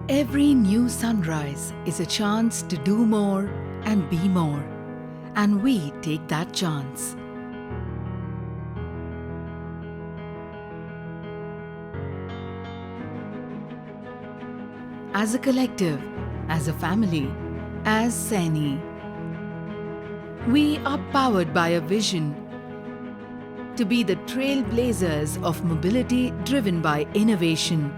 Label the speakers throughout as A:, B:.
A: Every new sunrise is a chance to do more and be more, and we take that chance. As a collective, as a family, as Saini, we are powered by a vision to be the trailblazers of mobility driven by innovation,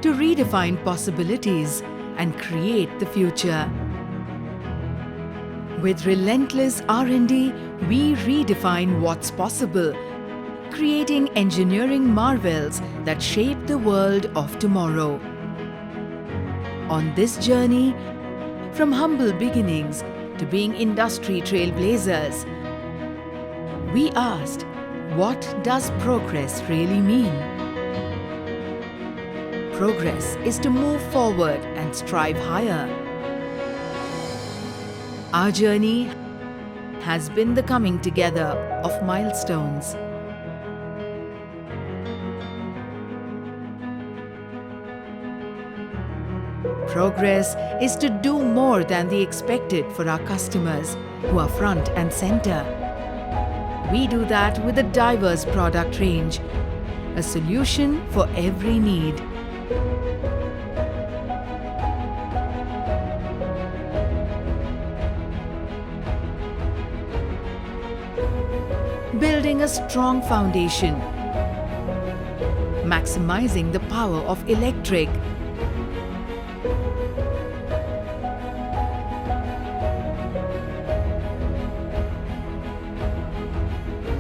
A: to redefine possibilities and create the future. With relentless R&D, we redefine what's possible, creating engineering marvels that shape the world of tomorrow. On this journey, from humble beginnings to being industry trailblazers, we asked, what does progress really mean? Progress is to move forward and strive higher. Our journey has been the coming together of milestones. Progress is to do more than the expected for our customers who are front and center. We do that with a diverse product range, a solution for every need. Building a strong foundation, maximizing the power of electric,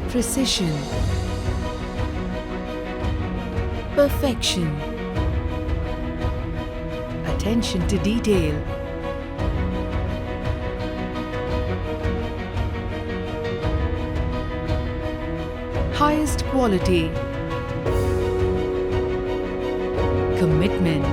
A: precision, perfection, attention to detail, highest quality, commitment,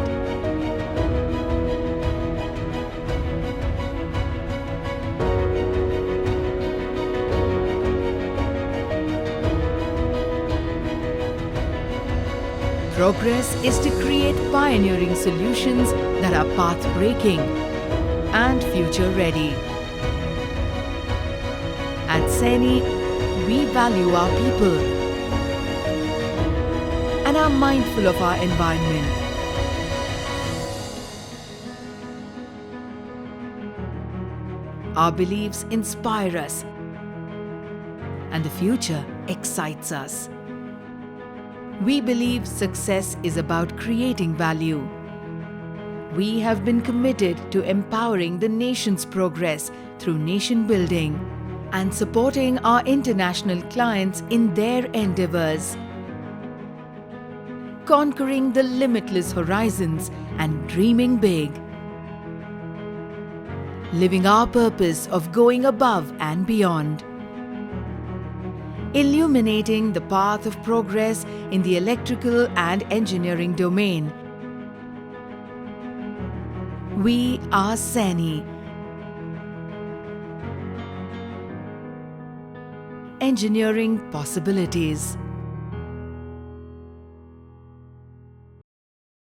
A: progress is to create pioneering solutions that are path-breaking and future-ready. At Saini, we value our people and are mindful of our environment. Our beliefs inspire us, and the future excites us. We believe success is about creating value. We have been committed to empowering the nation's progress through nation building and supporting our international clients in their endeavors, conquering the limitless horizons and dreaming big, living our purpose of going above and beyond, illuminating the path of progress in the electrical and engineering domain. We are Saini. Engineering possibilities.